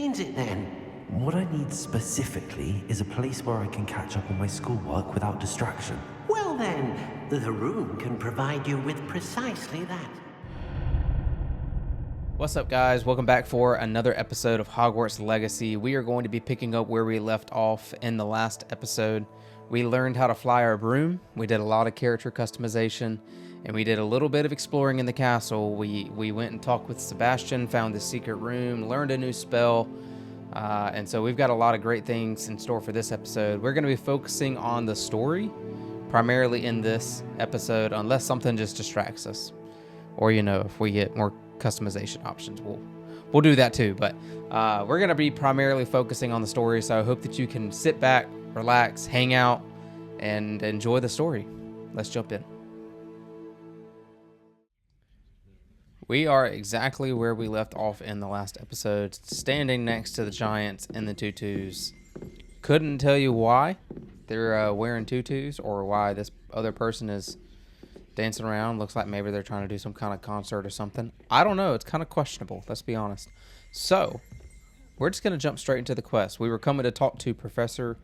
Means it then? What I need specifically is a place where I can catch up on my schoolwork without distraction. Well then, the room can provide you with precisely that. What's up, guys? Welcome back for another episode of Hogwarts Legacy. We are going to be picking up where we left off in the last episode. We learned how to fly our broom, we did a lot of character customization, and we did a little bit of exploring in the castle. We went and talked with Sebastian, found the secret room, learned a new spell, and so we've got a lot of great things in store for this episode. We're going to be focusing on the story, primarily in this episode, unless something just distracts us. Or, if we get more customization options, we'll do that too. But we're going to be primarily focusing on the story, so I hope that you can sit back, relax, hang out, and enjoy the story. Let's jump in. We are exactly where we left off in the last episode, standing next to the giants in the tutus. Couldn't tell you why they're wearing tutus or why this other person is dancing around. Looks like maybe they're trying to do some kind of concert or something. I don't know. It's kind of questionable, let's be honest. So, we're just going to jump straight into the quest. We were coming to talk to Professor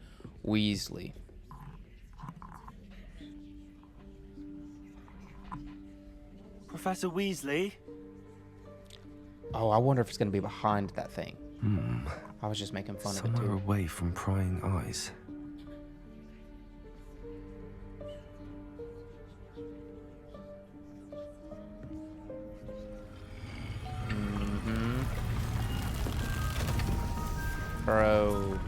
Weasley. Professor Weasley? Oh, I wonder if it's going to be behind that thing. I was just making fun of it Somewhere too. away from prying eyes. Bro.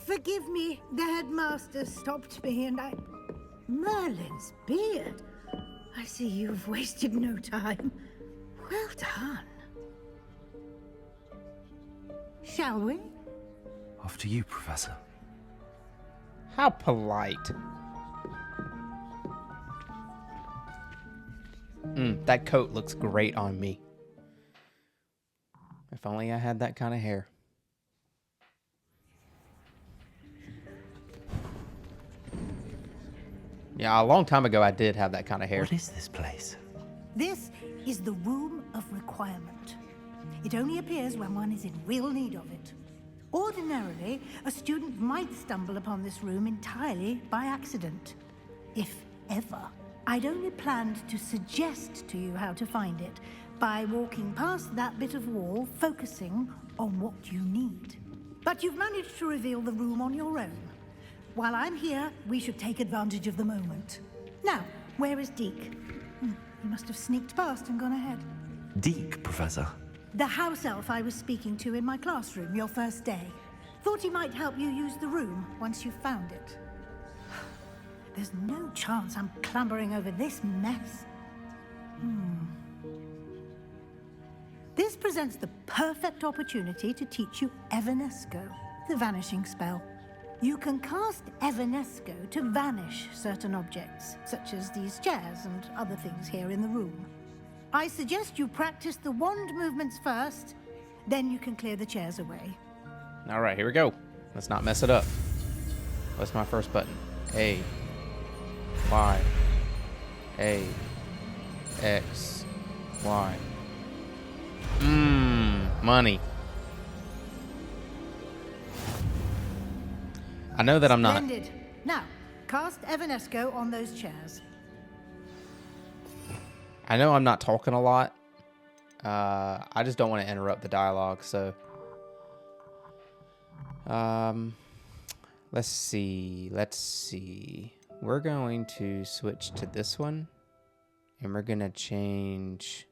Forgive me, the headmaster stopped me and I... Merlin's beard. I see you've wasted no time. Well done. Shall we? After you, Professor. How polite. That coat looks great on me. If only I had that kind of hair. Yeah, a long time ago I did have that kind of hair. What is this place? This is the Room of Requirement. It only appears when one is in real need of it. Ordinarily, a student might stumble upon this room entirely by accident. If ever. I'd only planned to suggest to you how to find it by walking past that bit of wall, focusing on what you need. But you've managed to reveal the room on your own. While I'm here, we should take advantage of the moment. Now, where is Deke? He must have sneaked past and gone ahead. Deke, Professor. The house elf I was speaking to in my classroom your first day. Thought he might help you use the room once you found it. There's no chance I'm clambering over this mess. This presents the perfect opportunity to teach you Evanesco, the vanishing spell. You can cast Evanesco to vanish certain objects, such as these chairs and other things here in the room. I suggest you practice the wand movements first, then you can clear the chairs away. All right, here we go. Let's not mess it up. What's my first button? A, Y, A, X, Y. Money. I know that I'm not. Splendid. Now, cast Evanesco on those chairs. I know I'm not talking a lot. I just don't want to interrupt the dialogue, so. Let's see. We're going to switch to this one. And we're going to change.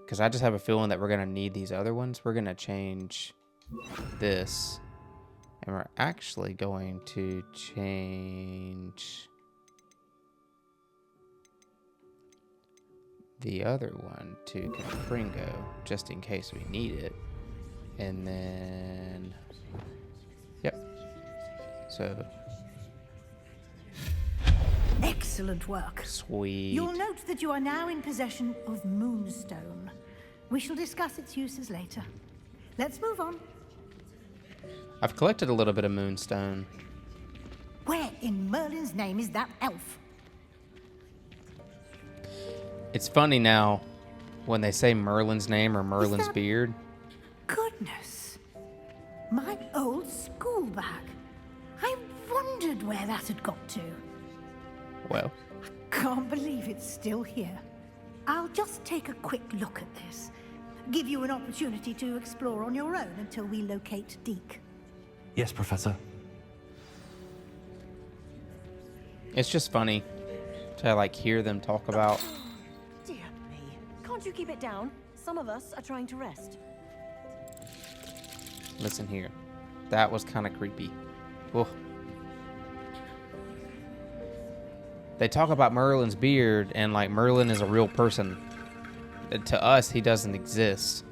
Because I just have a feeling that we're going to need these other ones. We're going to change this. And we're actually going to change the other one to Confringo, just in case we need it. And then, yep. So, Excellent work. sweet. You'll note that you are now in possession of Moonstone. We shall discuss its uses later. Let's move on. I've collected a little bit of Moonstone. Where in Merlin's name is that elf? It's funny now when they say Merlin's name or Merlin's that- beard. Goodness. My old school bag. I wondered where that had got to. Well, Can't believe it's still here. I'll just take a quick look at this. Give you an opportunity to explore on your own until we locate Deke. Yes, Professor. it's just funny to like hear them talk about. Dear me. Can't you keep it down? Some of us are trying to rest. Listen here. That was kind of creepy. Whoa. They talk about Merlin's beard and like Merlin is a real person. To us, he doesn't exist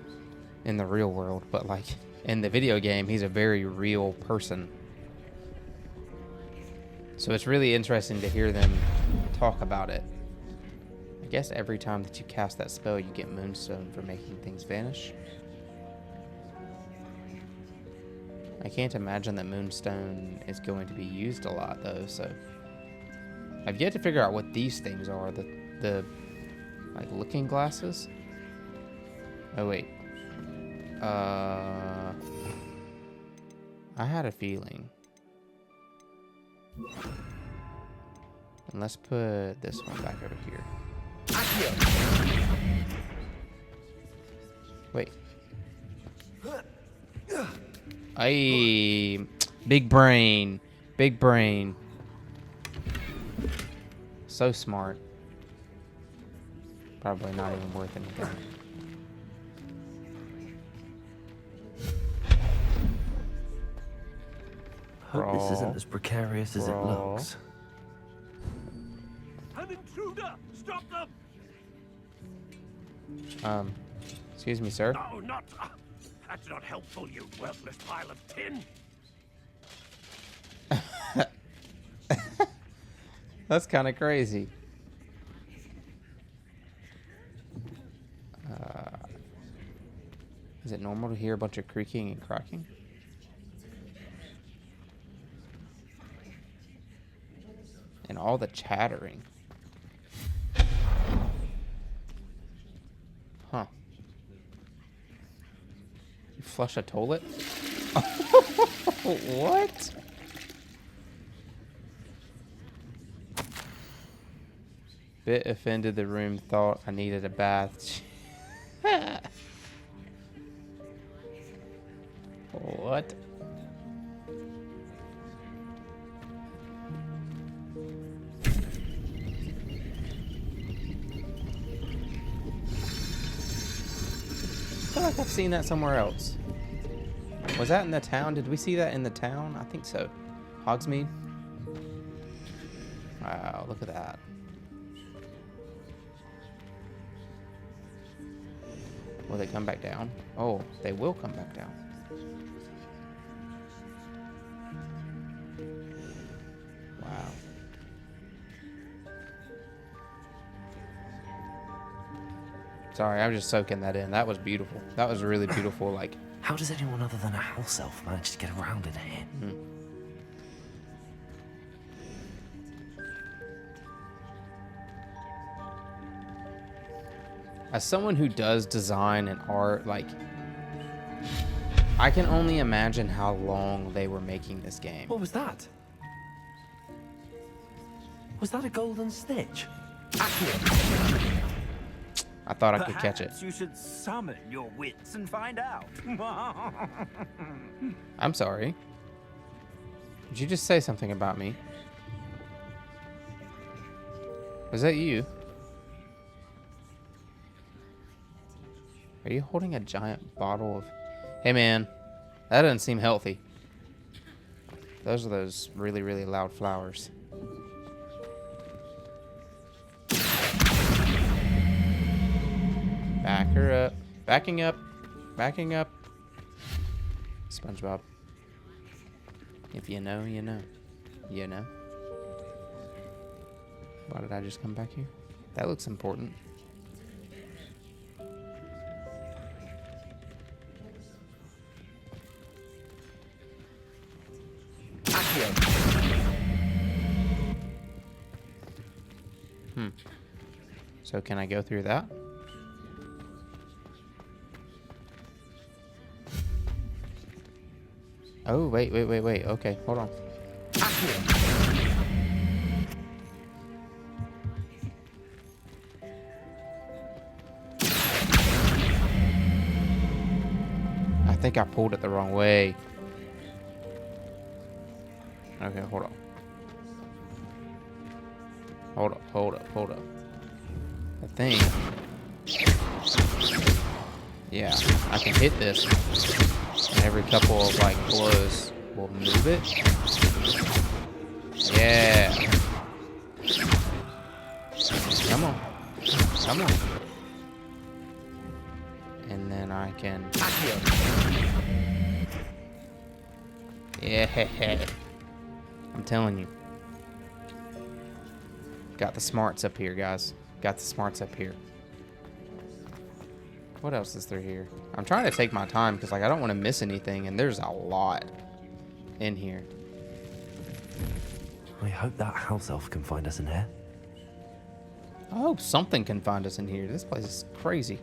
in the real world, but like in the video game, he's a very real person. So it's really interesting to hear them talk about it. I guess every time that you cast that spell, you get Moonstone for making things vanish. I can't imagine that Moonstone is going to be used a lot though, so I've yet to figure out what these things are. The like looking glasses? Oh wait. I had a feeling. And let's put this one back over here. Wait. Ay, big brain. Big brain. So smart. Probably not even worth anything. Hope this isn't as precarious as it Crawl. looks. An intruder! Stop them! Excuse me, sir. No, not. That's not helpful, you worthless pile of tin. That's kind of crazy. Is it normal to hear a bunch of creaking and cracking? And all the chattering. Huh. You flush a toilet? What? Bit offended the room thought I needed a bath. What? I feel like I've seen that somewhere else. Was that in the town? Did we see that in the town? I think so. Hogsmeade? Wow, look at that. Will they come back down? Oh, they will come back down. Wow. Sorry, I'm just soaking that in. That was beautiful. That was really beautiful. Like, How does anyone other than a house elf manage to get around in here? as someone who does design and art, like, I can only imagine how long they were making this game. What was that? Was that a golden snitch? I thought I could catch it. Perhaps you should summon your wits and find out. I'm sorry. Did you just say something about me? Was that you? Are you holding a giant bottle of... Hey man, that doesn't seem healthy. Those are those really, really loud flowers. Back her up. Backing up. Backing up. SpongeBob. If you know, you know. You know. Why did I just come back here? That looks important. So can I go through that? Oh, wait. Okay, hold on. I think I pulled it the wrong way. Okay, hold on. Hold up. I think. Yeah, I can hit this. And every couple of, like, blows will move it. Yeah. Come on. And then I can... Yeah. I'm telling you. Got the smarts up here, guys. Got the smarts up here. What else is there here? I'm trying to take my time because, like, I don't want to miss anything, and there's a lot in here. I hope that house elf can find us in here. I hope something can find us in here. This place is crazy.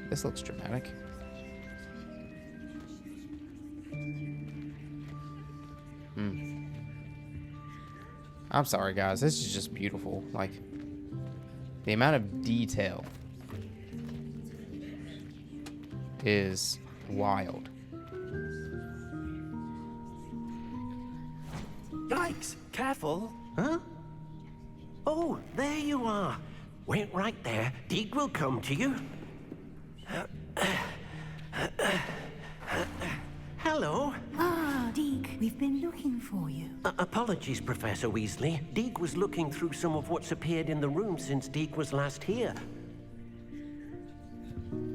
This looks dramatic. I'm sorry, guys. This is just beautiful. Like, the amount of detail is wild. Yikes! Careful! Huh? Oh, there you are. Wait right there. Deek will come to you. Hello. Ah, Deek, we've been looking for you. Apologies, Professor Weasley. Deek was looking through some of what's appeared in the room since Deek was last here.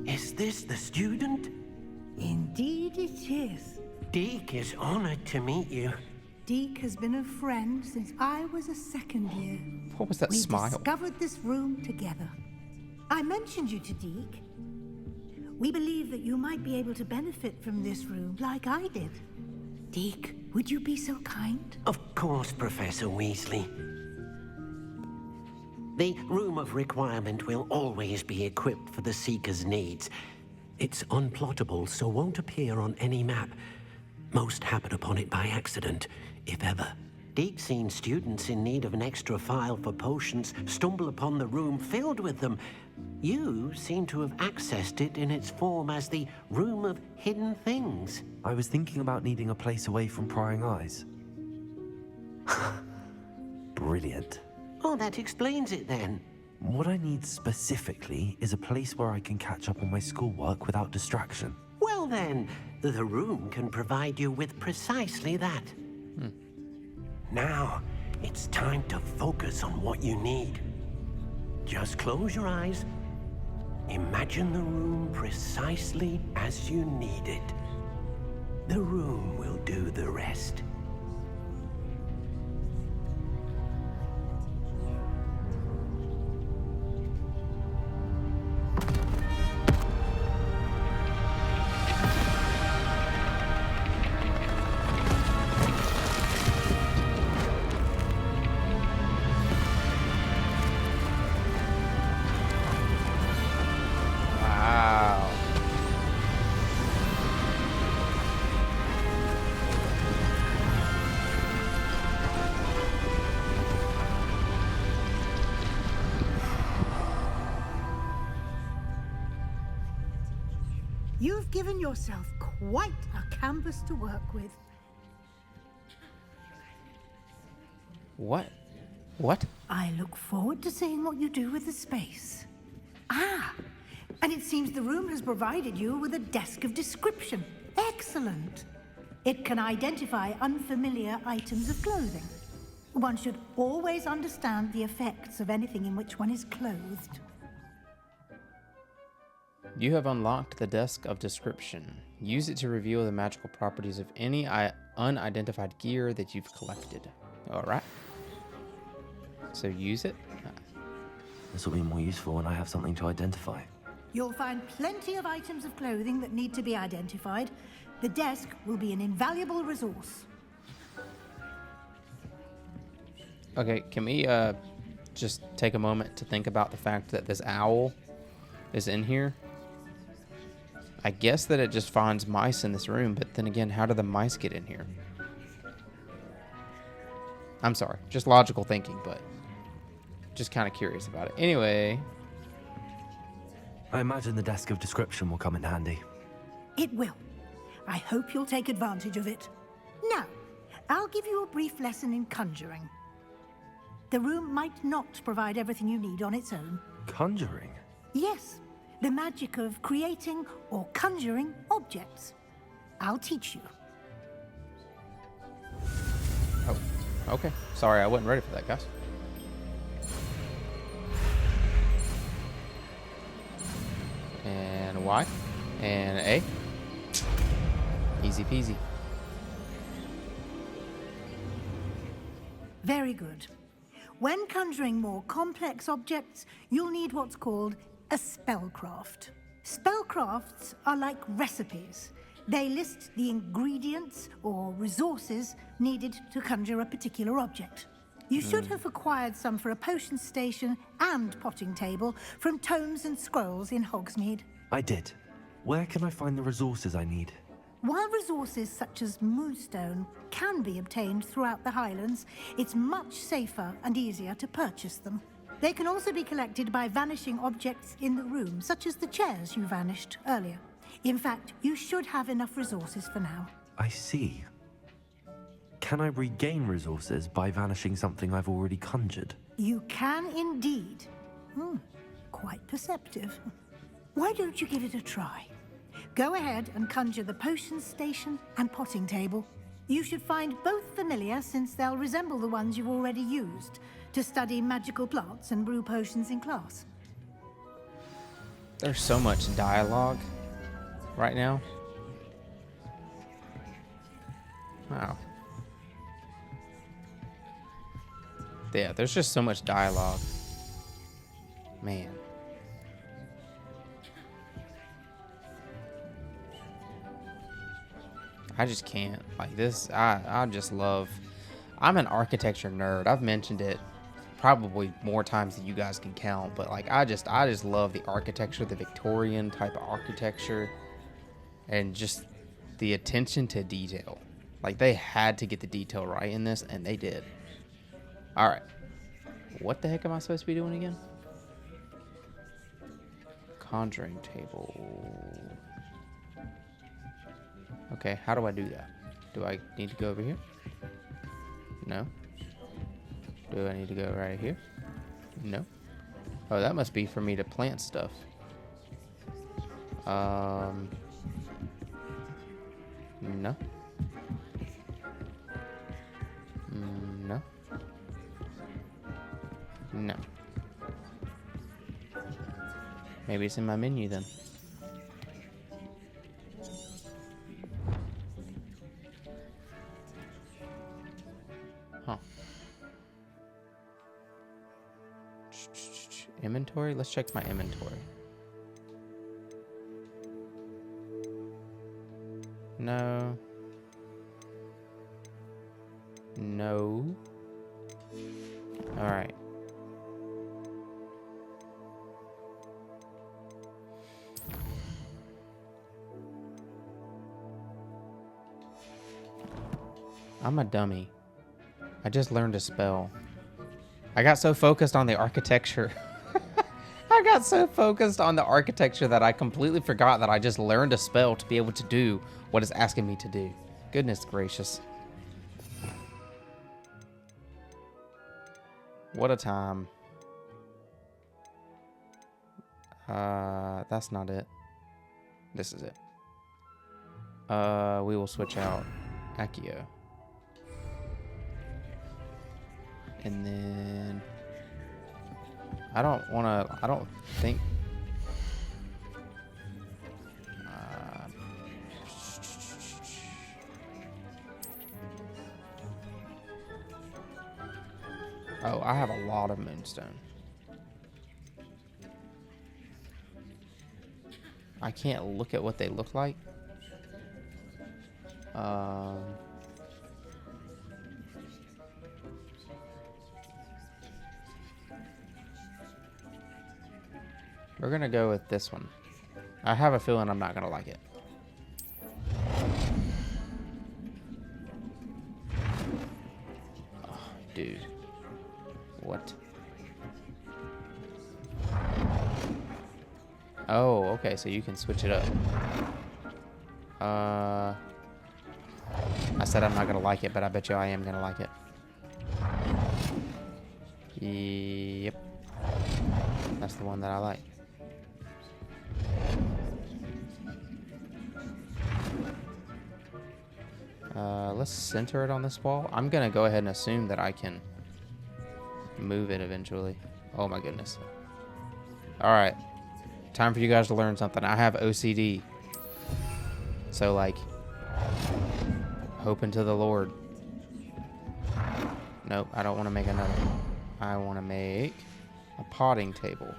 Is this the student? Indeed it is. Deek is honored to meet you. Deek has been a friend since I was a second year. What was that We smile? discovered this room together. I mentioned you to Deek. We believe that you might be able to benefit from this room like I did. Deek, would you be so kind? Of course, Professor Weasley. The Room of Requirement will always be equipped for the Seeker's needs. It's unplottable, so won't appear on any map. Most happen upon it by accident, if ever. Deek's seen students in need of an extra file for potions stumble upon the room filled with them. You seem to have accessed it in its form as the Room of Hidden Things. I was thinking about needing a place away from prying eyes. Brilliant. Oh, that explains it then. What I need specifically is a place where I can catch up on my schoolwork without distraction. Well then, the room can provide you with precisely that. Now, it's time to focus on what you need. Just close your eyes. Imagine the room precisely as you need it. The room will do the rest. Wow. You've given yourself quite a canvas to work with. What? What? I look forward to seeing what you do with the space. Ah, and it seems the room has provided you with a desk of description. Excellent. It can identify unfamiliar items of clothing. One should always understand the effects of anything in which one is clothed. You have unlocked the desk of description. Use it to reveal the magical properties of any unidentified gear that you've collected. All right. So use it. This will be more useful when I have something to identify. You'll find plenty of items of clothing that need to be identified. The desk will be an invaluable resource. Okay, can we just take a moment to think about the fact that this owl is in here? I guess that it just finds mice in this room, but then again, how do the mice get in here? I'm sorry, just logical thinking, but just kind of curious about it. Anyway. I imagine the desk of description will come in handy. It will. I hope you'll take advantage of it. Now, I'll give you a brief lesson in conjuring. The room might not provide everything you need on its own. Conjuring? Yes, the magic of creating or conjuring objects. I'll teach you. Oh, okay. Sorry, I wasn't ready for that, guys. And Y. And A. Easy peasy. Very good. When conjuring more complex objects, you'll need what's called a spellcraft. Spellcrafts are like recipes. They list the ingredients or resources needed to conjure a particular object. You should have acquired some for a potion station and potting table from tomes and scrolls in Hogsmeade. I did. Where can I find the resources I need? While resources such as moonstone can be obtained throughout the Highlands, it's much safer and easier to purchase them. They can also be collected by vanishing objects in the room, such as the chairs you vanished earlier. In fact, you should have enough resources for now. I see. Can I regain resources by vanishing something I've already conjured? You can indeed. Quite perceptive. Why don't you give it a try? Go ahead and conjure the potion station and potting table. You should find both familiar, since they'll resemble the ones you've already used to study magical plants and brew potions in class. There's so much dialogue right now. Wow. Yeah, there's just so much dialogue. Man. I just can't. Like this, I just love... I'm an architecture nerd. I've mentioned it probably more times than you guys can count, but like I just love the architecture, the Victorian type of architecture, and just the attention to detail. Like they had to get the detail right in this, and they did. All right. What the heck am I supposed to be doing again? Conjuring table. Okay, how do I do that? Do I need to go over here? No. Do I need to go right here? No. Oh, that must be for me to plant stuff. No. No. No. Maybe it's in my menu then. Huh. Inventory? Let's check my inventory. No. No. All right. I'm a dummy. I just learned a spell. I got so focused on the architecture. I got so focused on the architecture that I completely forgot that I just learned a spell to be able to do what it's asking me to do. Goodness gracious. What a time. That's not it. This is it. We will switch out Accio. And then I don't think oh, I have a lot of moonstone. I can't look at what they look like. We're gonna go with this one. I have a feeling I'm not gonna like it. Oh, dude. What? Oh, okay, so you can switch it up. I said I'm not gonna like it, but I bet you I am gonna like it. Yep. That's the one that I like. Let's center it on this wall. I'm gonna go ahead and assume that I can move it eventually. Oh my goodness. Alright. Time for you guys to learn something. I have OCD. So, like, hoping to the Lord. Nope, I don't want to make another. I want to make a potting table.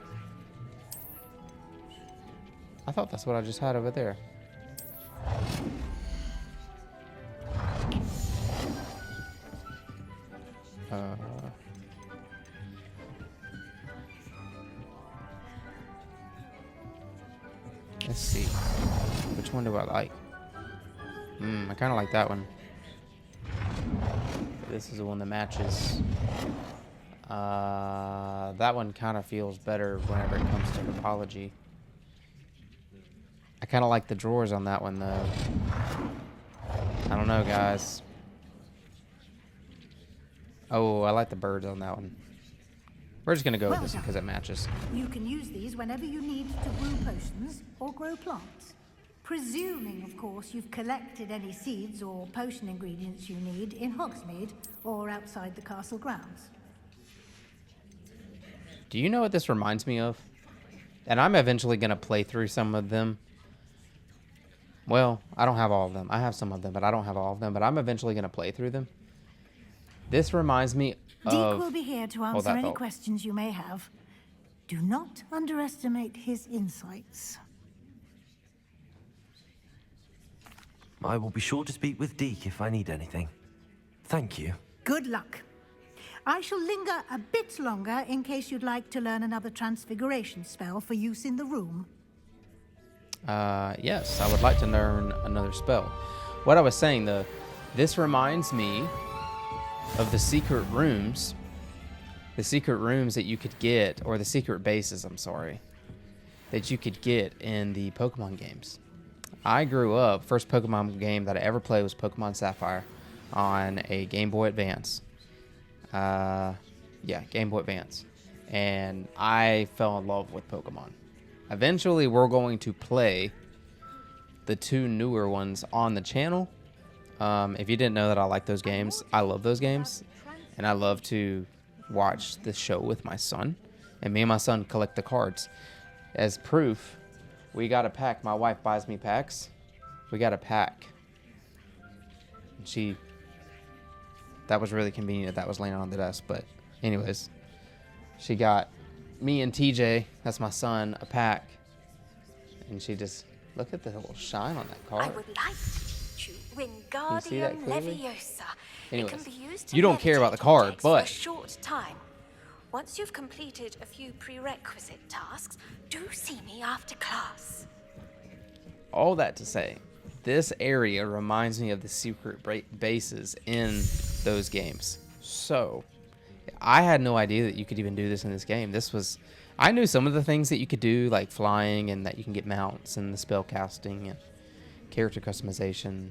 I thought that's what I just had over there. Let's see. Which one do I like? I kind of like that one. This is the one that matches. That one kind of feels better whenever it comes to herbology. I kind of like the drawers on that one, though. I don't know, guys. Oh, I like the birds on that one. We're just going to go with this because it matches. You can use these whenever you need to brew potions or grow plants. Presuming, of course, you've collected any seeds or potion ingredients you need in Hogsmeade or outside the castle grounds. Do you know what this reminds me of? And I'm eventually going to play through some of them. Well, I don't have all of them. I have some of them, but I don't have all of them. But I'm eventually going to play through them. This reminds me of... Deek will be here to answer any questions you may have. Do not underestimate his insights. I will be sure to speak with Deke if I need anything. Thank you. Good luck. I shall linger a bit longer in case you'd like to learn another transfiguration spell for use in the room. Yes, I would like to learn another spell. What I was saying, though, this reminds me of the secret rooms. The secret rooms that you could get, or the secret bases, I'm sorry, that you could get in the Pokemon games. I grew up, first Pokemon game that I ever played was Pokemon Sapphire on a Game Boy Advance. Yeah, Game Boy Advance. And I fell in love with Pokemon. Eventually, we're going to play the two newer ones on the channel. If you didn't know that I like those games, I love those games. And I love to watch the show with my son. And me and my son collect the cards. As proof, we got a pack. My wife buys me packs. We got a pack. And that was really convenient that was laying on the desk. But anyways, she got me and TJ, that's my son, a pack. And she just, look at the little shine on that card. I would like to teach you Wingardium Leviosa. Anyways, It can be used to you don't care about the card, meditate for but a short time. Once you've completed a few prerequisite tasks, do see me after class. all that to say, this area reminds me of the secret bases in those games. So, I had no idea that you could even do this in this game. I knew some of the things that you could do, like flying, and that you can get mounts, and the spell casting, and character customization,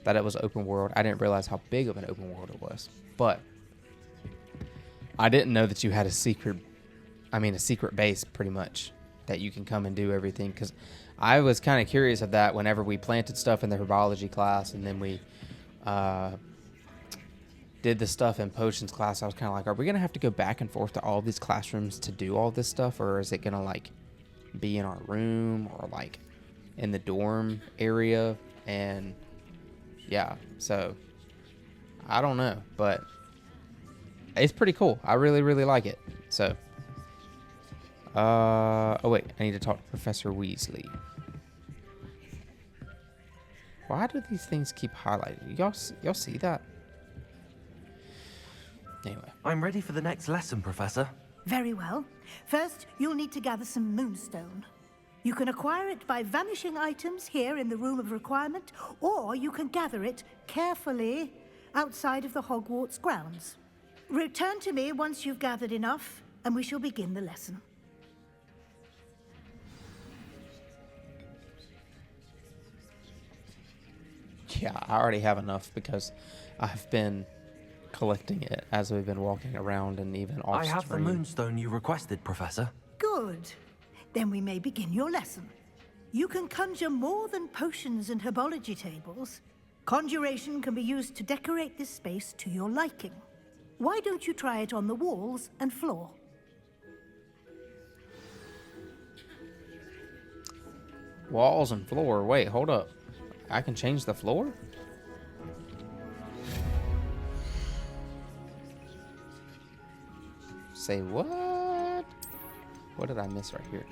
that it was open world. I didn't realize how big of an open world it was. But I didn't know that you had a secret base, pretty much, that you can come and do everything. Because I was kind of curious of that whenever we planted stuff in the herbology class, and then we did the stuff in potions class. I was kind of like, are we going to have to go back and forth to all these classrooms to do all this stuff? Or is it going to, like, be in our room or, like, in the dorm area? And, yeah, so I don't know. But it's pretty cool. I really, really like it. So, oh, wait. I need to talk to Professor Weasley. Why do these things keep highlighting? Y'all see that? Anyway. I'm ready for the next lesson, Professor. Very well. First, you'll need to gather some moonstone. You can acquire it by vanishing items here in the Room of Requirement, or you can gather it carefully outside of the Hogwarts grounds. Return to me once you've gathered enough, and we shall begin the lesson. Yeah, I already have enough because I've been collecting it as we've been walking around and even off I have the screen. moonstone you requested, Professor. Good. Then we may begin your lesson. You can conjure more than potions and herbology tables. Conjuration can be used to decorate this space to your liking. Why don't you try it on the walls and floor? Walls and floor. Wait, hold up. I can change the floor? Say what? What did I miss right here?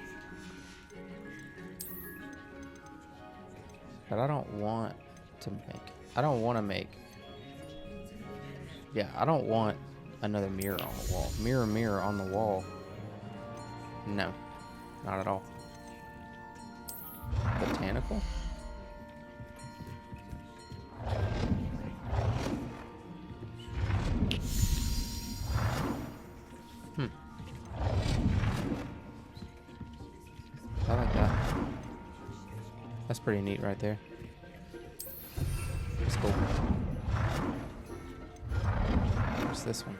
But I don't want to make... I don't want to make... Yeah, I don't want another mirror on the wall. Mirror, mirror on the wall. No, not at all. Botanical? I like that. That's pretty neat right there. That's cool. What's this one?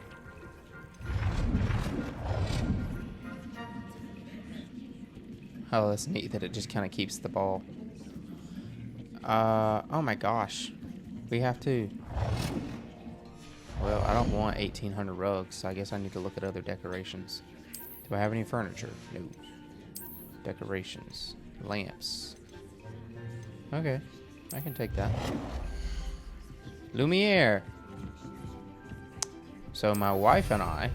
Oh, that's neat that it just kind of keeps the ball. Oh my gosh. We have to... Well, I don't want 1,800 rugs, so I guess I need to look at other decorations. Do I have any furniture? No. Decorations. Lamps. Okay. I can take that. Lumiere! So my wife and I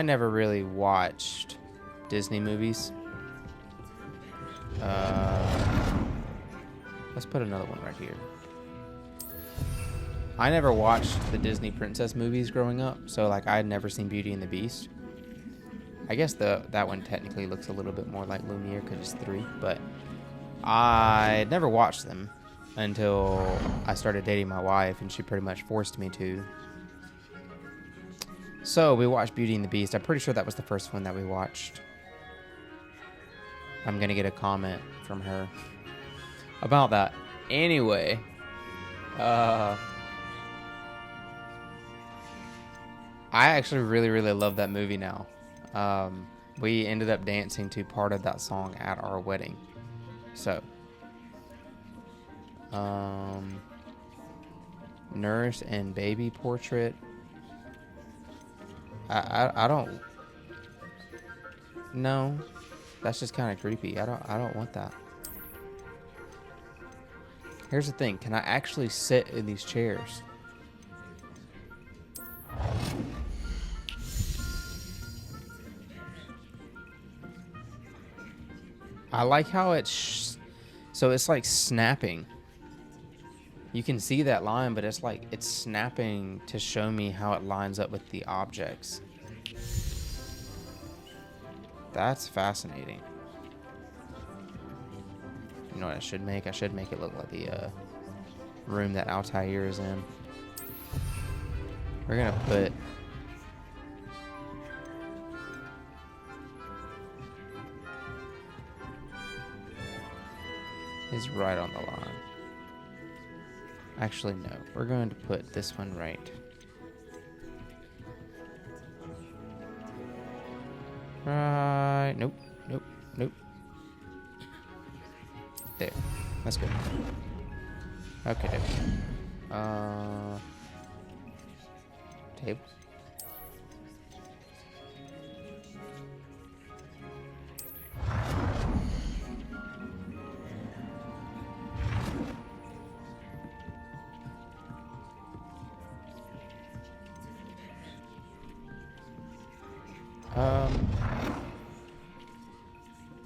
never really watched Disney movies. Let's put another one right here. I never watched the Disney princess movies growing up, so like I had never seen Beauty and the Beast. I guess that one technically looks a little bit more like Lumiere because it's 3, but I never watched them until I started dating my wife, and she pretty much forced me to. So we watched Beauty and the Beast. I'm pretty sure that was the first one that we watched. I'm gonna get a comment from her about that. Anyway, I actually really love that movie now. We ended up dancing to part of that song at our wedding. So, nurse and baby portrait. I don't. No, that's just kind of creepy. I don't want that. Here's the thing. Can I actually sit in these chairs? I like how it's so it's like snapping. You can see that line, but it's like it's snapping to show me how it lines up with the objects. That's fascinating. You know what I should make? I should make it look like the room that Altair is in. We're gonna put is right on the line. Actually, no. We're going to put this one right. Right. Nope. Nope. Nope. There. That's good. Okay. Table.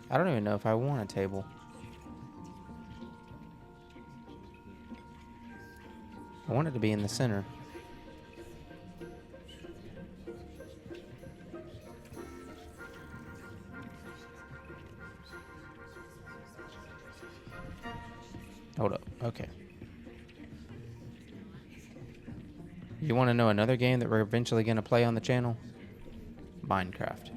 I don't even know if I want a table. I want it to be in the center. Okay. You want to know another game that we're eventually going to play on the channel? Minecraft.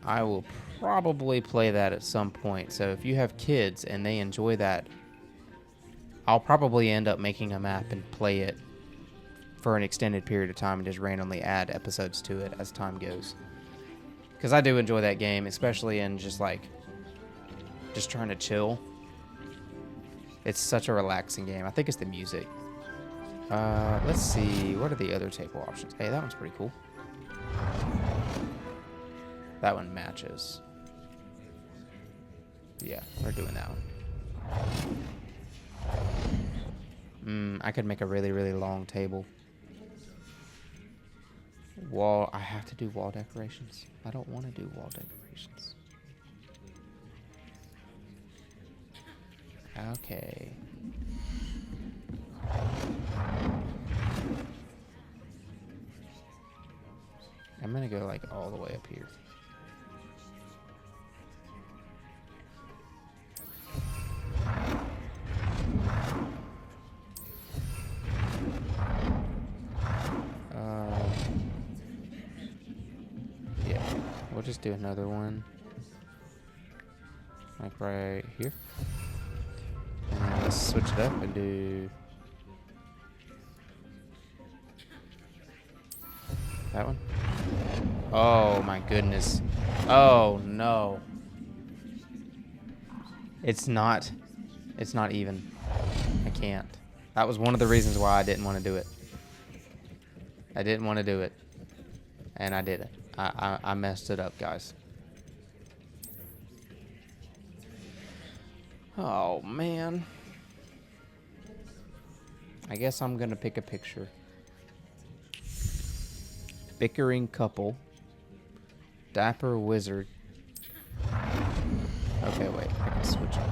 I will probably play that at some point. So if you have kids and they enjoy that, I'll probably end up making a map and play it for an extended period of time and just randomly add episodes to it as time goes. Because I do enjoy that game, especially in just trying to chill. It's such a relaxing game. I think it's the music. Let's see. What are the other table options? Hey, that one's pretty cool. That one matches. Yeah, we're doing that one. I could make a really, really long table. Wall. I have to do wall decorations. I don't want to do wall decorations. Okay. I'm gonna go like all the way up here. Yeah, we'll just do another one. Like right here. And then let's switch it up and do that one. Oh my goodness. Oh no. It's not even. I can't. That was one of the reasons why I didn't want to do it. I didn't want to do it. And I did it. I messed it up, guys. Oh man. I guess I'm gonna pick a picture. Bickering couple. Dapper wizard. Okay, wait. I can switch up.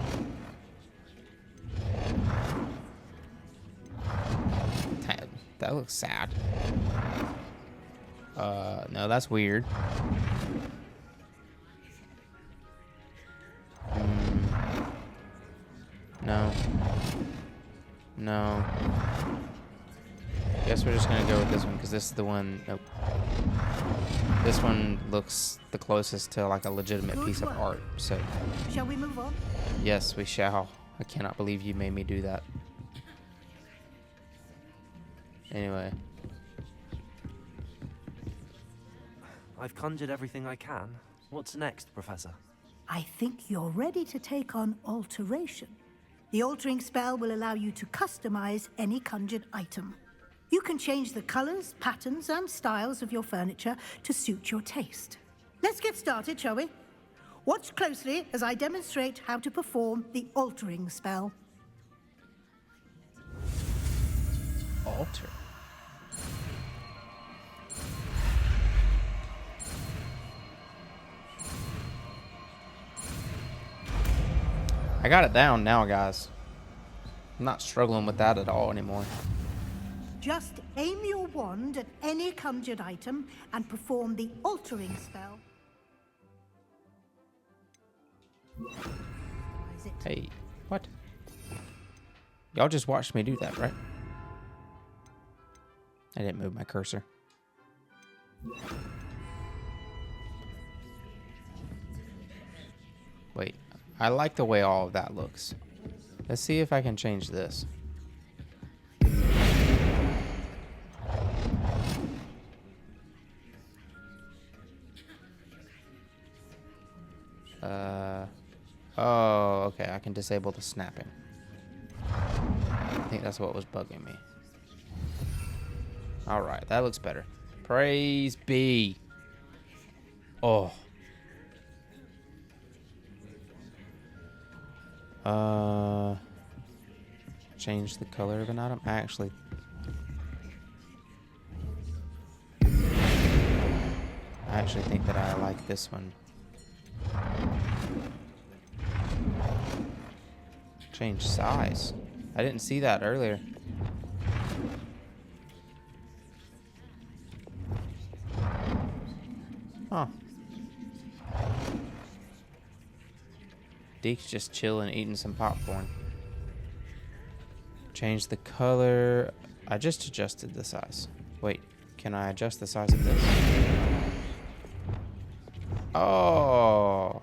That looks sad. No, that's weird. No. No. Guess we're just gonna go with this one because this is the one. Nope. This one looks the closest to like a legitimate piece of art. So. Shall we move on? Yes, we shall. I cannot believe you made me do that. Anyway. I've conjured everything I can. What's next, Professor? I think you're ready to take on alteration. The altering spell will allow you to customize any conjured item. You can change the colors, patterns, and styles of your furniture to suit your taste. Let's get started, shall we? Watch closely as I demonstrate how to perform the altering spell. Alter. I got it down now, guys. I'm not struggling with that at all anymore. Just aim your wand at any conjured item and perform the altering spell. Is it? Hey, what? Y'all just watched me do that, right? I didn't move my cursor. Wait, I like the way all of that looks. Let's see if I can change this. Oh, okay, I can disable the snapping. I think that's what was bugging me. Alright, that looks better. Praise be. Oh. Change the color of an item. I actually think that I like this one. Change size. I didn't see that earlier. Huh. Deke's just chilling, eating some popcorn. Change the color. I just adjusted the size. Wait, can I adjust the size of this? Oh,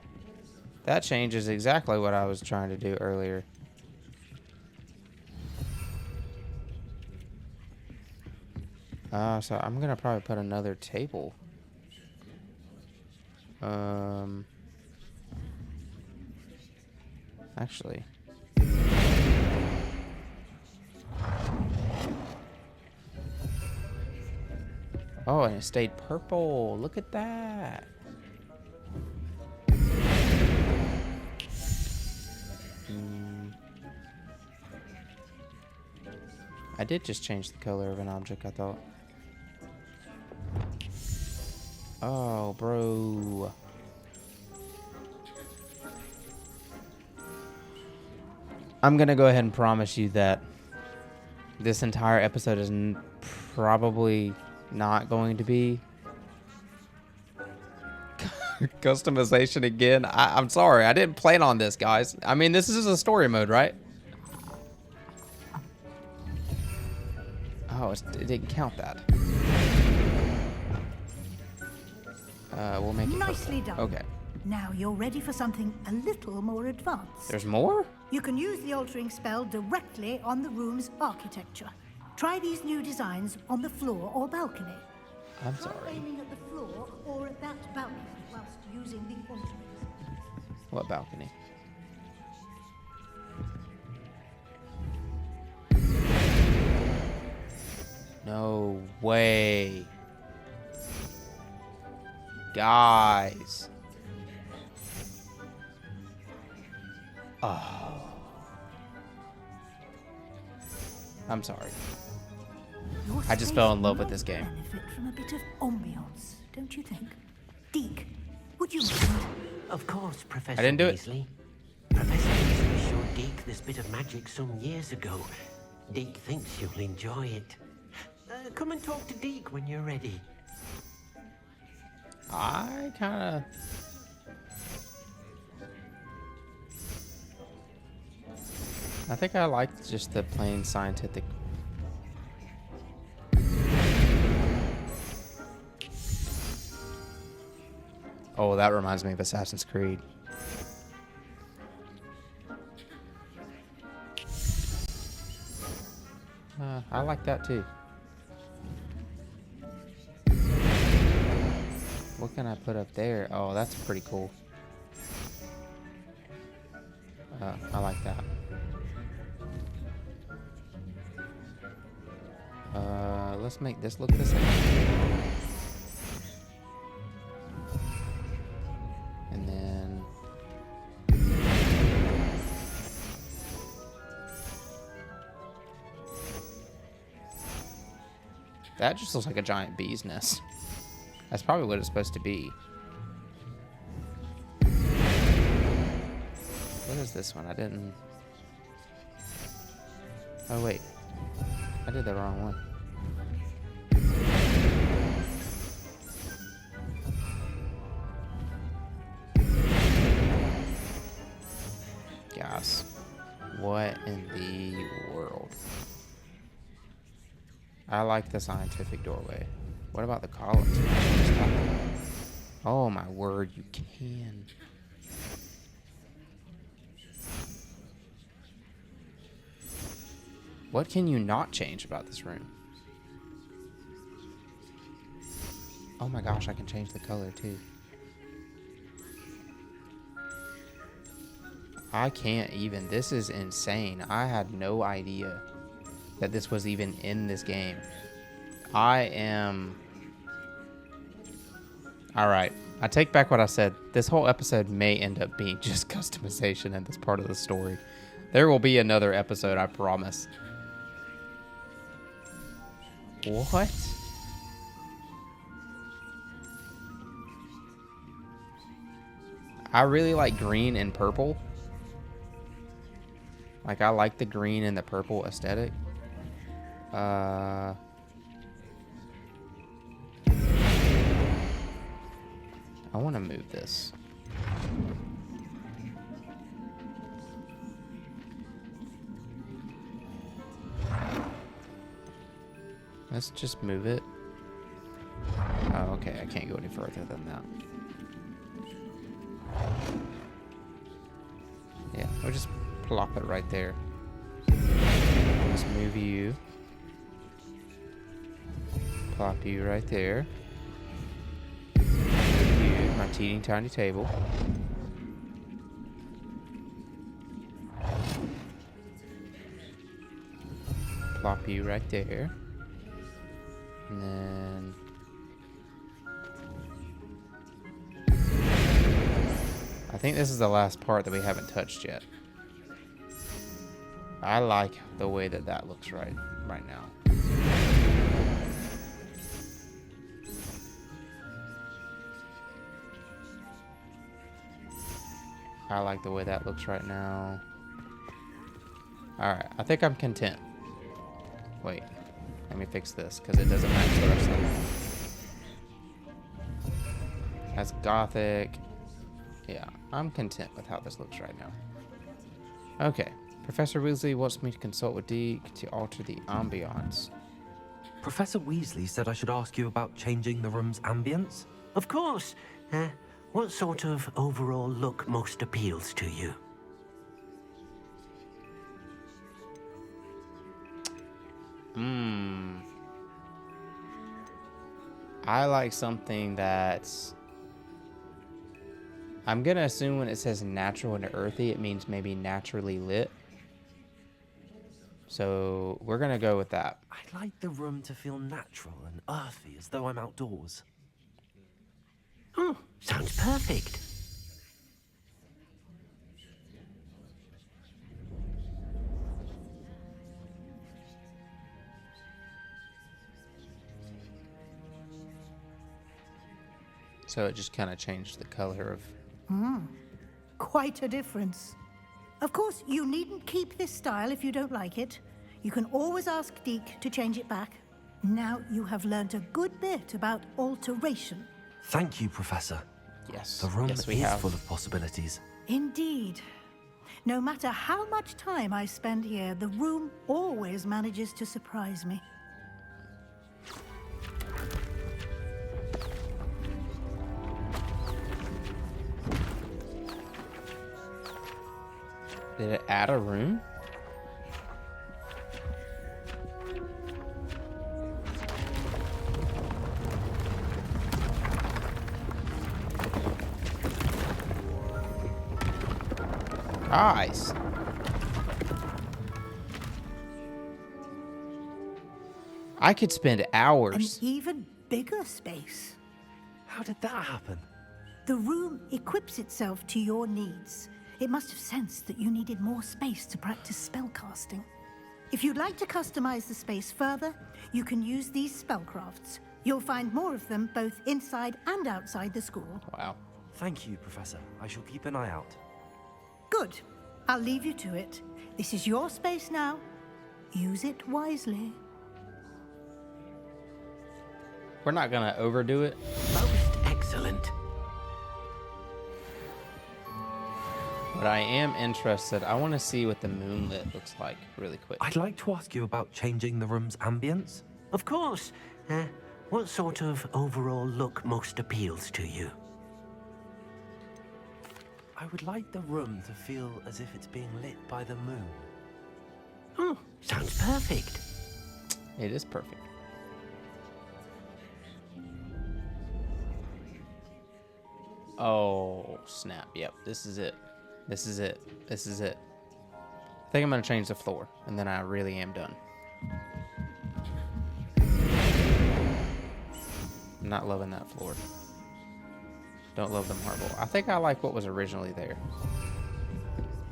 that changes exactly what I was trying to do earlier. So I'm gonna probably put another table. Actually. Oh, and it stayed purple. Look at that. I did just change the color of an object, I thought. Oh, bro. I'm gonna go ahead and promise you that this entire episode is probably not going to be customization again. I'm sorry. I didn't plan on this, guys. I mean, this is a story mode, right? Oh, it didn't count that. We'll make it Nicely done. Okay. Now you're ready for something a little more advanced. There's more? You can use the altering spell directly on the room's architecture. Try these new designs on the floor or balcony. I'm Try sorry. aiming at the floor or at that balcony whilst using the altering spell. What balcony? No way. Guys. Oh. I'm sorry. Your I just space fell in love with might this game. benefit from a bit of ambiance, don't you think? Deke, would you mind? Of course, Professor I didn't do it. Weasley. Professor Weasley showed Deke this bit of magic some years ago. Deke thinks you'll enjoy it. Come and talk to Deke when you're ready. I kind of... I think I like just the plain scientific. Oh, that reminds me of Assassin's Creed. I like that too. What can I put up there? Oh, that's pretty cool. I like that. Let's make this look the same. And then... that just looks like a giant bee's nest. That's probably what it's supposed to be. What is this one? I didn't... oh, wait. I did the wrong one. Guys, what in the world? I like the scientific doorway. What about the columns? Oh my word, you can. What can you not change about this room? Oh my gosh, I can change the color too. I can't even. This is insane. I had no idea that this was even in this game. I am... Alright, I take back what I said. This whole episode may end up being just customization in this part of the story. There will be another episode, I promise. What? I really like green and purple. Like, I like the green and the purple aesthetic. I want to move this. Let's just move it. Oh, okay. I can't go any further than that. Yeah, we'll just plop it right there. Let's move you. Plop you right there. Move you, my teeny tiny table. Plop you right there. And then I think this is the last part that we haven't touched yet. I like the way that that looks right now. I like the way that looks right now. Alright, I think I'm content. Wait, let me fix this because it doesn't match the rest of it. That's gothic. Yeah, I'm content with how this looks right now. Okay, Professor Weasley wants me to consult with Deke to alter the ambiance. Professor Weasley said I should ask you about changing the room's ambience. Of course. What sort of overall look most appeals to you? I like something that's... I'm gonna assume when it says natural and earthy, it means maybe naturally lit. So we're gonna go with that. I'd like the room to feel natural and earthy, as though I'm outdoors. Oh, sounds perfect. So it just kind of changed the color of... Quite a difference. Of course, you needn't keep this style if you don't like it. You can always ask Deke to change it back. Now you have learned a good bit about alteration. Thank you, Professor. Yes. The room yes, we is have. full of possibilities. Indeed. No matter how much time I spend here, the room always manages to surprise me. Did it add a room? Nice. I could spend An hours. even bigger space. How did that happen? The room equips itself to your needs. It must have sensed that you needed more space to practice spellcasting. If you'd like to customize the space further, you can use these spellcrafts. You'll find more of them both inside and outside the school. Wow. Thank you, Professor. I shall keep an eye out. Good. I'll leave you to it. This is your space now. Use it wisely. We're not gonna overdo it. Most excellent. But I am interested. I want to see what the moonlit looks like really quick. I'd like to ask you about changing the room's ambience. Of course. What sort of overall look most appeals to you? I would like the room to feel as if it's being lit by the moon. Oh, sounds perfect. It is perfect. Oh, snap. Yep, this is it. This is it. This is it. I think I'm going to change the floor, and then I really am done. I'm not loving that floor. Don't love the marble. I think I like what was originally there.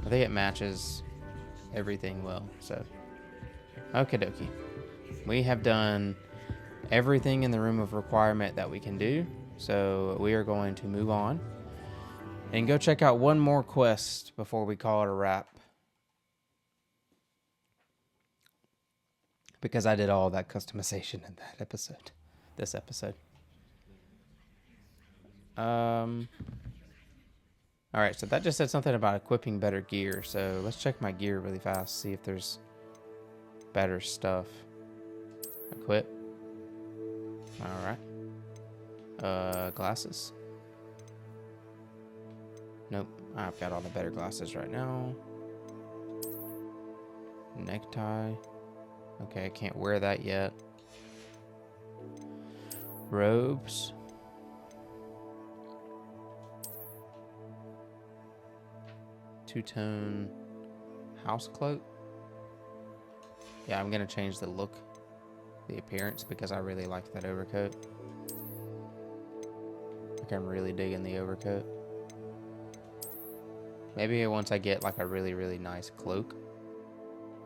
I think it matches everything well, so. Okie dokie. We have done everything in the room of requirement that we can do, so we are going to move on and go check out one more quest before we call it a wrap. Because I did all that customization in that episode. This episode. Alright, so that just said something about equipping better gear. So let's check my gear really fast. See if there's better stuff. Equip. Alright. Glasses. Nope. I've got all the better glasses right now. Necktie. Okay, I can't wear that yet. Robes. Two-tone house cloak. Yeah, I'm gonna change the look, the appearance, because I really like that overcoat. Like, I'm really digging the overcoat. Maybe once I get like a really, really nice cloak,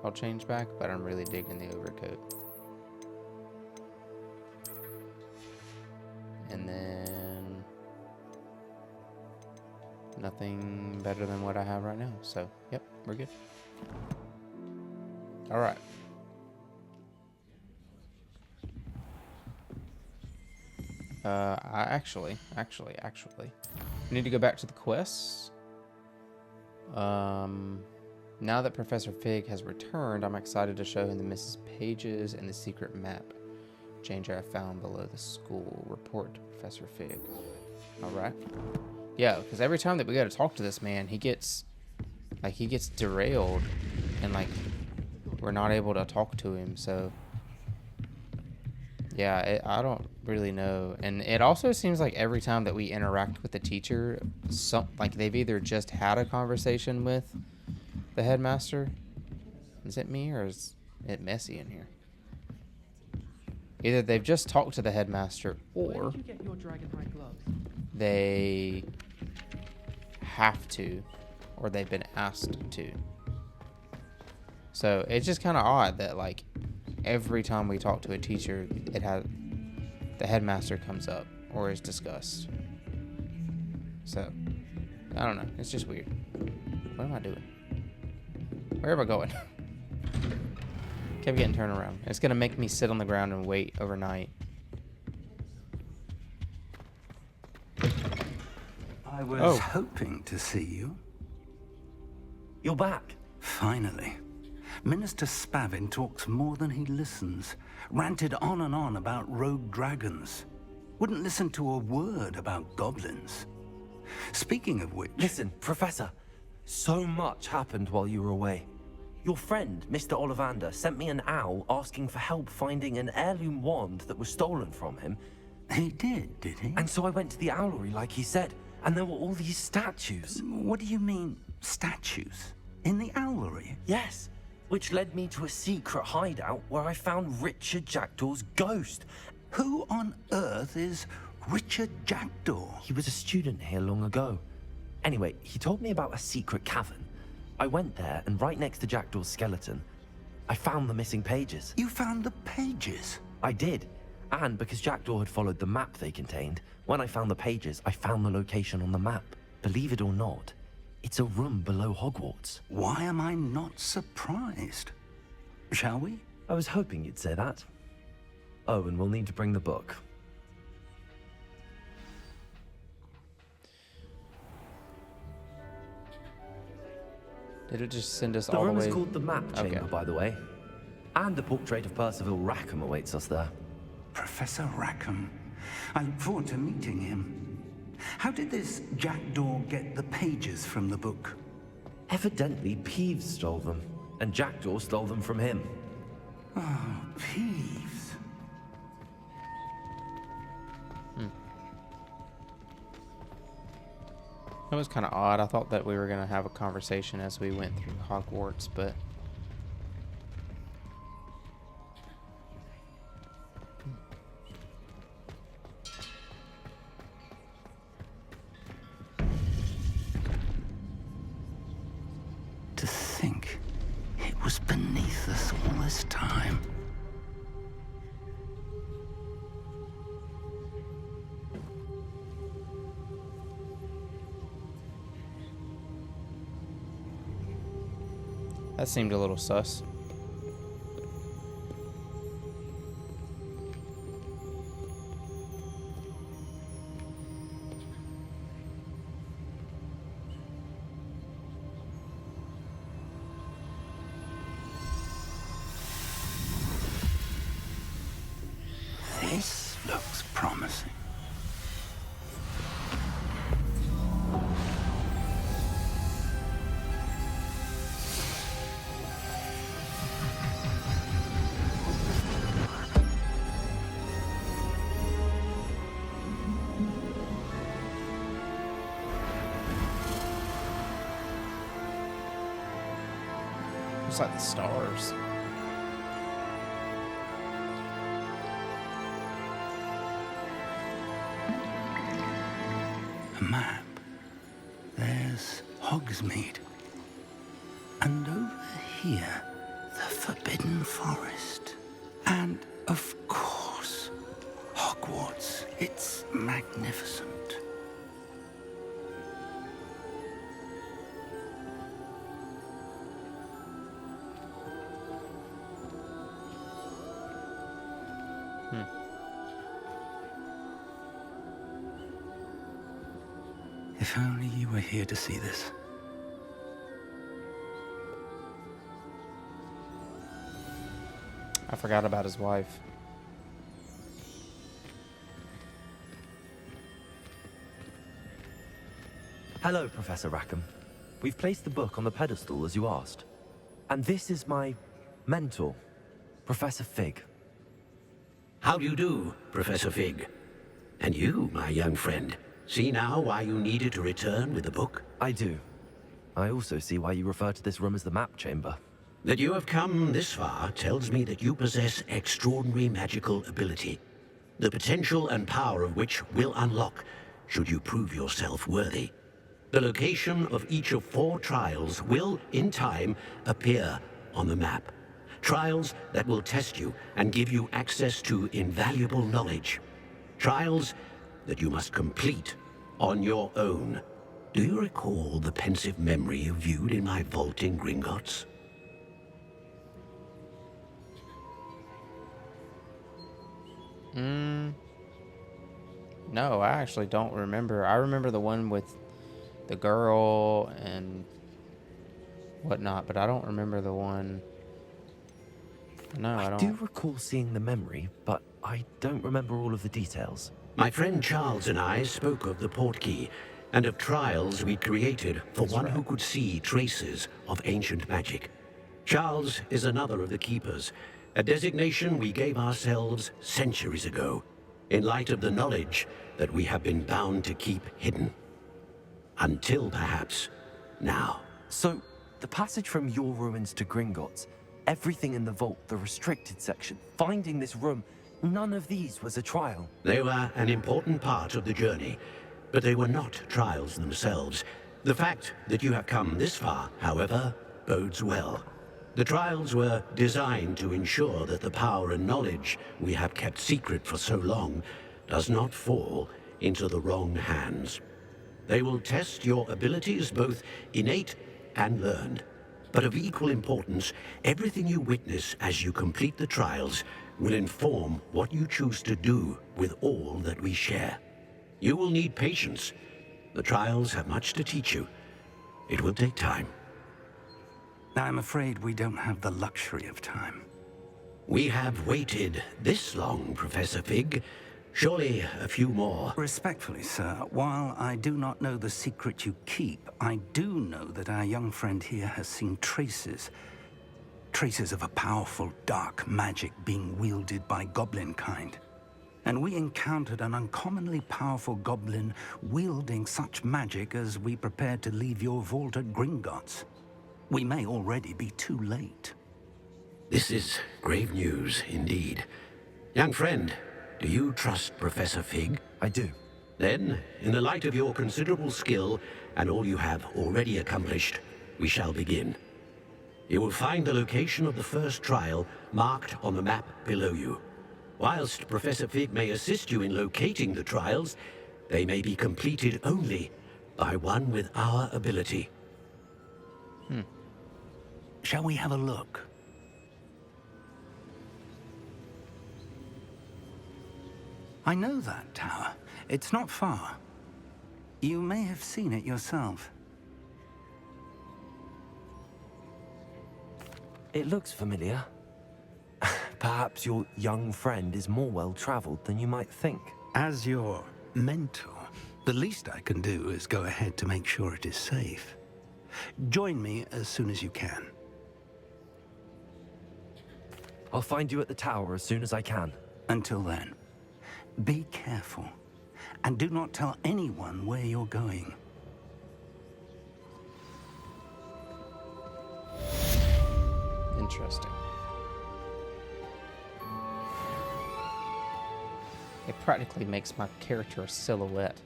I'll change back, but I'm really digging the overcoat. And then nothing better than what I have right now. So, yep, we're good. All right. I actually need to go back to the quests. Now that Professor Fig has returned, I'm excited to show him the Mrs. Pages and the secret map changer I found below the school. Report to Professor Fig. All right. Yeah, because every time that we go to talk to this man, he gets derailed, and like we're not able to talk to him. So yeah, I don't really know. And it also seems like every time that we interact with the teacher, like they've either just had a conversation with the headmaster. Is it me, or is it messy in here? Either they've just talked to the headmaster, or they have to, or they've been asked to. So it's just kind of odd that like every time we talk to a teacher, the headmaster comes up or is discussed. So I don't know. It's just weird. What am I doing? Where am I going? Kept getting turned around. It's gonna make me sit on the ground and wait overnight. I was hoping to see you. You're back. Finally. Minister Spavin talks more than he listens. Ranted on and on about rogue dragons. Wouldn't listen to a word about goblins. Speaking of which... Listen, Professor. So much happened while you were away. Your friend, Mr. Ollivander, sent me an owl asking for help finding an heirloom wand that was stolen from him. He did he? And so I went to the owlery like he said, and there were all these statues. What do you mean, statues? In the owlery? Yes, which led me to a secret hideout where I found Richard Jackdaw's ghost. Who on earth is Richard Jackdaw? He was a student here long ago. Anyway, he told me about a secret cavern. I went there, and right next to Jackdaw's skeleton, I found the missing pages. You found the pages? I did. And because Jackdaw had followed the map they contained, when I found the pages, I found the location on the map. Believe it or not, it's a room below Hogwarts. Why am I not surprised? Shall we? I was hoping you'd say that. Oh, and we'll need to bring the book. Did it just send us The all the room way? is called the Map Chamber, Okay. by the way. And a portrait of Percival Rackham awaits us there. Professor Rackham. I look forward to meeting him. How did this Jackdaw get the pages from the book? Evidently, Peeves stole them, and Jackdaw stole them from him. Oh, Peeves. That was kind of odd. I thought that we were going to have a conversation as we went through Hogwarts, but... To think it was beneath us all this time. That seemed a little sus. This Looks promising. It's like the stars. A map. There's Hogsmeade. And over here, the Forbidden Forest. And, of course, Hogwarts. It's magnificent. If only you were here to see this. I forgot about his wife. Hello, Professor Rackham. We've placed the book on the pedestal as you asked. And this is my mentor, Professor Fig. How do you do, Professor Fig? And you, my young friend, see now why you needed to return with the book? I do. I also see why you refer to this room as the map chamber. That you have come this far tells me that you possess extraordinary magical ability, the potential and power of which will unlock should you prove yourself worthy. The location of each of 4 trials will, in time, appear on the map. Trials that will test you and give you access to invaluable knowledge. Trials that you must complete on your own. Do you recall the pensive memory you viewed in my vault in Gringotts? No, I actually don't remember. I remember the one with the girl and whatnot, but I don't remember the one. No, I I don't. do recall seeing the memory, but I don't remember all of the details. My friend Charles and I spoke of the portkey and of trials we created for one who could see traces of ancient magic. Charles is another of the keepers, a designation we gave ourselves centuries ago, in light of the knowledge that we have been bound to keep hidden. Until perhaps now. So, the passage from your ruins to Gringotts, everything in the vault, the restricted section, finding this room, none of these was a trial. They were an important part of the journey, but they were not trials themselves. The fact that you have come this far, however, bodes well. The trials were designed to ensure that the power and knowledge we have kept secret for so long does not fall into the wrong hands. They will test your abilities, both innate and learned. But of equal importance, everything you witness as you complete the trials will inform what you choose to do with all that we share. You will need patience. The trials have much to teach you. It will take time. I'm afraid we don't have the luxury of time. We have waited this long, Professor Fig. Surely a few more. Respectfully, sir, while I do not know the secret you keep, I do know that our young friend here has seen traces of a powerful dark magic being wielded by goblin kind. And we encountered an uncommonly powerful goblin wielding such magic as we prepared to leave your vault at Gringotts. We may already be too late. This is grave news indeed. Young friend, do you trust Professor Fig? I do. Then, in the light of your considerable skill and all you have already accomplished, we shall begin. You will find the location of the first trial marked on the map below you. Whilst Professor Fig may assist you in locating the trials, they may be completed only by one with our ability. Shall we have a look? I know that tower. It's not far. You may have seen it yourself. It looks familiar. Perhaps your young friend is more well-traveled than you might think. As your mentor, the least I can do is go ahead to make sure it is safe. Join me as soon as you can. I'll find you at the tower as soon as I can. Until then, be careful, and do not tell anyone where you're going. Interesting. It practically makes my character a silhouette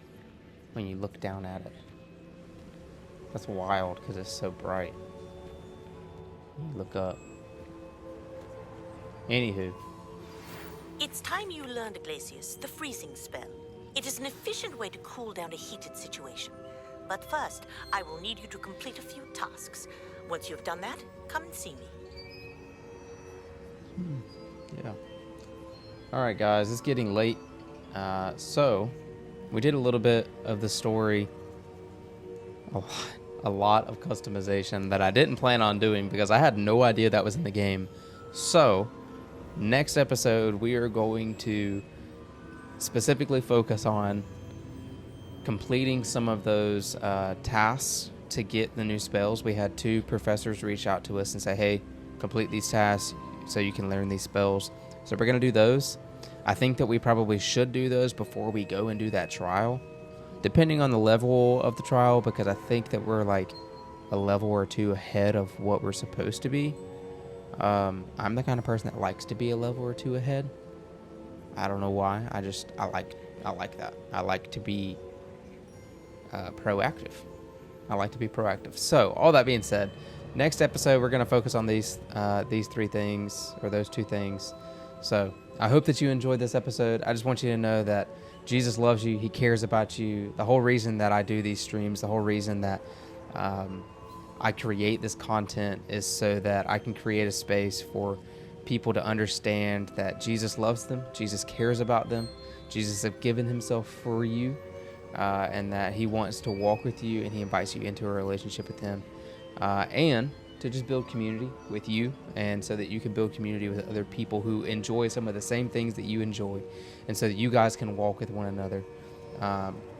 when you look down at it. That's wild because it's so bright. You look up. Anywho. It's time you learned, Iglesias, the freezing spell. It is an efficient way to cool down a heated situation. But first, I will need you to complete a few tasks. Once you've done that, come and see me. Yeah. Alright guys, it's getting late. So, we did a little bit of the story. A lot of customization that I didn't plan on doing because I had no idea that was in the game. So, next episode we are going to specifically focus on completing some of those tasks to get the new spells. We had 2 professors reach out to us and say, hey, complete these tasks so you can learn these spells. So we're going to do those. I think that we probably should do those before we go and do that trial, depending on the level of the trial, because I think that we're like a level or 2 ahead of what we're supposed to be. I'm the kind of person that likes to be a level or 2 ahead. I don't know why. I like that. I like to be proactive. So, all that being said, next episode we're going to focus on these 3 things, or those 2 things. So, I hope that you enjoyed this episode. I just want you to know that Jesus loves you. He cares about you. The whole reason that I do these streams, the whole reason that I create this content is so that I can create a space for people to understand that Jesus loves them, Jesus cares about them, Jesus has given himself for you, and that he wants to walk with you, and he invites you into a relationship with him, and to just build community with you, and so that you can build community with other people who enjoy some of the same things that you enjoy, and so that you guys can walk with one another,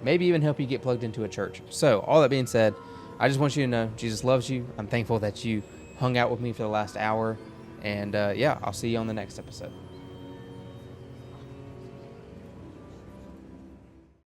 maybe even help you get plugged into a church. So all that being said, I just want you to know Jesus loves you. I'm thankful that you hung out with me for the last hour, and yeah, I'll see you on the next episode.